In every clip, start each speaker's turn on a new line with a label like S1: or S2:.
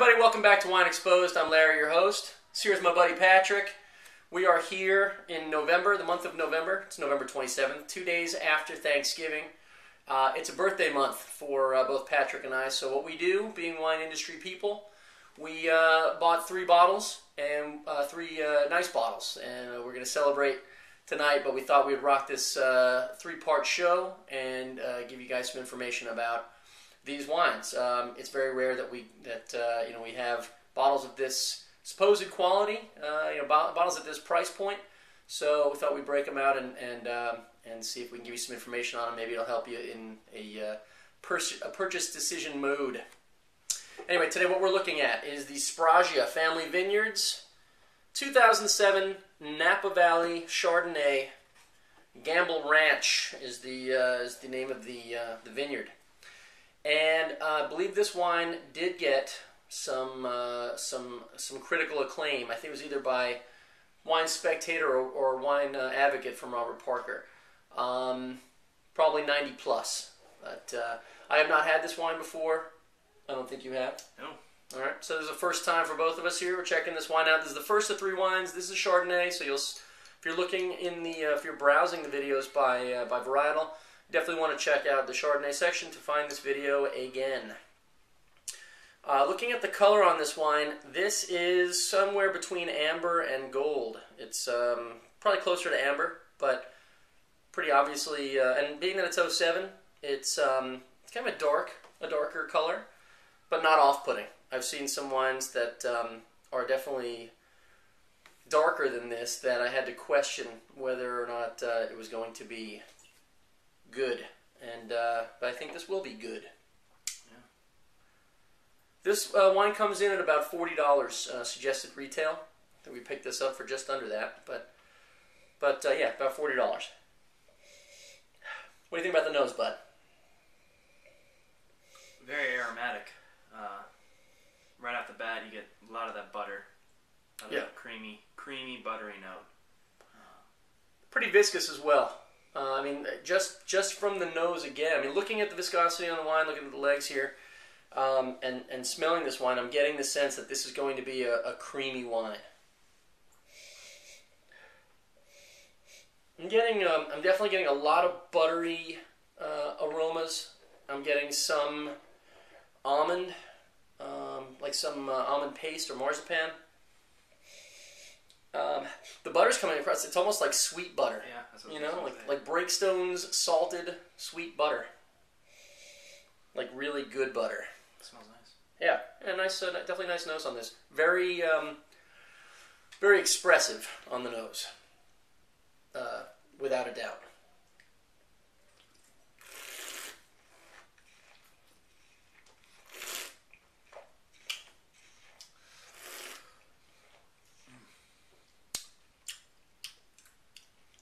S1: everybody, welcome back to WineXposed. I'm Larry, your host. Here's my buddy Patrick. We are here in November, the month of November. It's November 27th, 2 days after Thanksgiving. It's a birthday month for both Patrick and I. So what we do, being wine industry people, we bought 3 bottles and 3 nice bottles, and we're going to celebrate tonight. But we thought we'd rock this 3-part show and give you guys some information about these wines. It's very rare that we have bottles of this supposed quality, bottles at this price point. So we thought we'd break them out and see if we can give you some information on them. Maybe it'll help you in a purchase decision mode. Anyway, today what we're looking at is the Sbragia Family Vineyards 2007 Napa Valley Chardonnay. Gamble Ranch is the name of the vineyard. And I believe this wine did get some critical acclaim. I think it was either by Wine Spectator or Wine Advocate from Robert Parker. Probably 90 plus. But I have not had this wine before. I don't think you have. No. All right. So this is the first time for both of us here. We're checking this wine out. This is the first of 3 wines. This is Chardonnay. So if you're looking in the if you're browsing the videos by varietal, definitely want to check out the Chardonnay section to find this video again. Looking at the color on this wine, this is somewhere between amber and gold. It's probably closer to amber, but pretty obviously, and being that it's 07, it's kind of a darker color, but not off-putting. I've seen some wines that are definitely darker than this that I had to question whether or not it was going to be good, but I think this will be good. Yeah. This wine comes in at about $40 suggested retail. I think we picked this up for just under that, but yeah, about $40. What do you think about the nose, bud?
S2: Very aromatic. Right off the bat, you get a lot of that butter, that creamy, buttery note.
S1: Pretty viscous as well. I mean, just from the nose again. I mean, looking at the viscosity on the wine, looking at the legs here, and smelling this wine, I'm getting the sense that this is going to be a creamy wine. I'm definitely getting a lot of buttery aromas. I'm getting some almond, like some almond paste or marzipan. The butter's coming across. It's almost like sweet butter. Yeah, that's what like Breakstone's salted sweet butter. Like really good butter.
S2: It smells nice.
S1: Yeah, nice, definitely nice nose on this. Very, very expressive on the nose, without a doubt.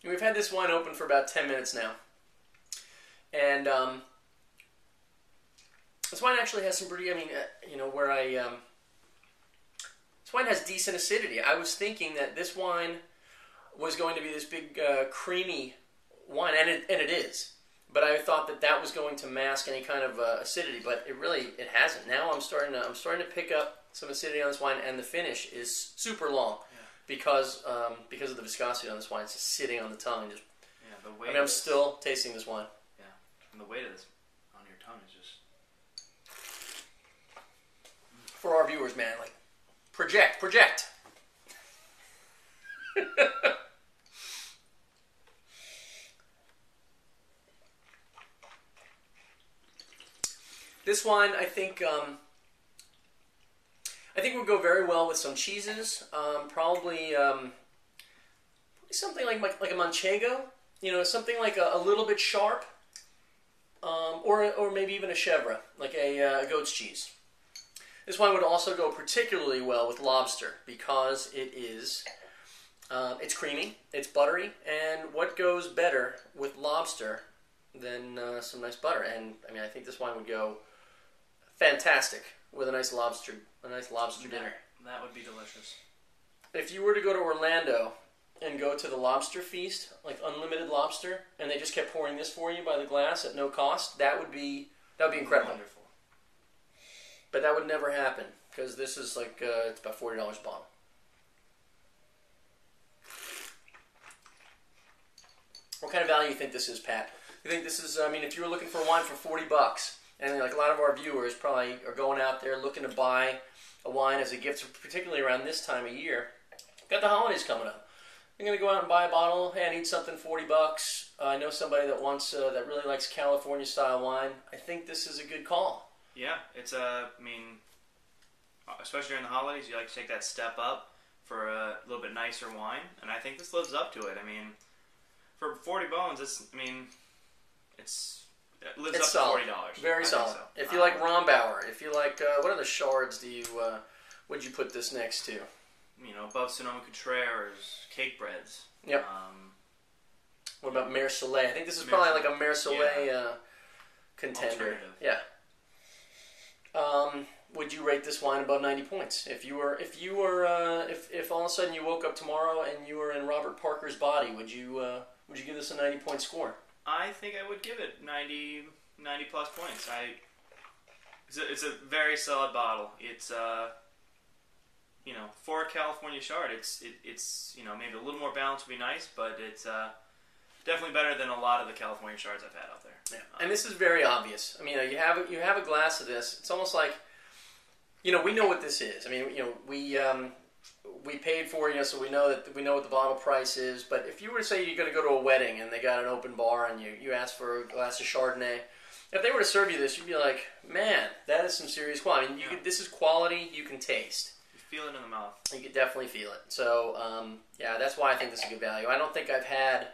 S1: We've had this wine open for about 10 minutes now, and this wine actually has some pretty, this wine has decent acidity. I was thinking that this wine was going to be this big creamy wine, and it is, but I thought that was going to mask any kind of acidity, but it hasn't. Now I'm starting to pick up some acidity on this wine, and the finish is super long. Because of the viscosity on this wine, it's just sitting on the tongue and just. Yeah, the weight. I'm still tasting this wine.
S2: Yeah, and the weight of this on your tongue is just.
S1: For our viewers, man, like, project. This wine, I think would go very well with some cheeses. Probably something like a manchego. Something like a little bit sharp, or maybe even a chèvre, like a goat's cheese. This wine would also go particularly well with lobster because it's creamy, it's buttery, and what goes better with lobster than some nice butter? And I mean, I think this wine would go fantastic with a nice lobster dinner.
S2: That would be delicious.
S1: If you were to go to Orlando and go to the lobster feast, like unlimited lobster, and they just kept pouring this for you by the glass at no cost, that would be incredible.
S2: Wonderful.
S1: But that would never happen because this is like it's about $40 a bottle. What kind of value do you think this is, Pat? You think this is? I mean, if you were looking for wine for $40, and like a lot of our viewers probably are going out there looking to buy a wine as a gift, particularly around this time of year. Got the holidays coming up. You're going to go out and buy a bottle. Hey, I need something, $40. I know somebody that wants, that really likes California-style wine. I think this is a good call.
S2: Yeah, it's I mean, especially during the holidays, you like to take that step up for a little bit nicer wine, and I think this lives up to it. I mean, for 40 bones, it lives up
S1: solid.
S2: to $40.
S1: Very solid. So. If you like Rombauer, if you like, what other shards would you put this next to?
S2: You know, above Sonoma-Cutrer's, cake breads.
S1: Yep. What about Mer Soleil? I think this is probably like a Mer Soleil contender. Yeah. Would you rate this wine above 90 points? If all of a sudden you woke up tomorrow and you were in Robert Parker's body, would you give this a 90-point score?
S2: I think I would give it 90 plus points. It's a very solid bottle. It's you know, for a California Chard, it's you know, maybe a little more balanced would be nice, but it's definitely better than a lot of the California Chards I've had out there.
S1: Yeah. And this is very obvious. I mean, you have a glass of this. It's almost like, you know, we know what this is. I mean, you know, we paid for it, you know, so we know what the bottle price is. But if you were to say you're going to go to a wedding and they got an open bar and you ask for a glass of Chardonnay, if they were to serve you this, you'd be like, man, that is some serious quality. I mean, this is quality you can taste.
S2: Feel it in the mouth. You
S1: could definitely feel it. So, yeah, that's why I think this is a good value. I don't think I've had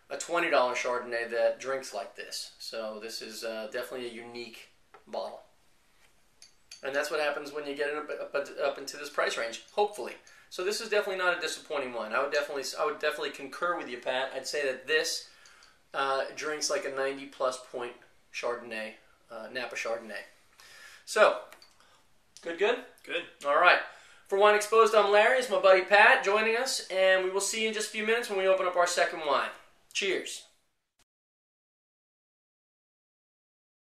S1: a $20 Chardonnay that drinks like this. So this is definitely a unique bottle. And that's what happens when you get it up into this price range, hopefully. So this is definitely not a disappointing one. I would definitely concur with you, Pat. I'd say that this drinks like a 90-plus point Chardonnay, Napa Chardonnay. So, good? Good. All right. For WineXposed, I'm Larry. It's my buddy Pat joining us, and we will see you in just a few minutes when we open up our second wine. Cheers.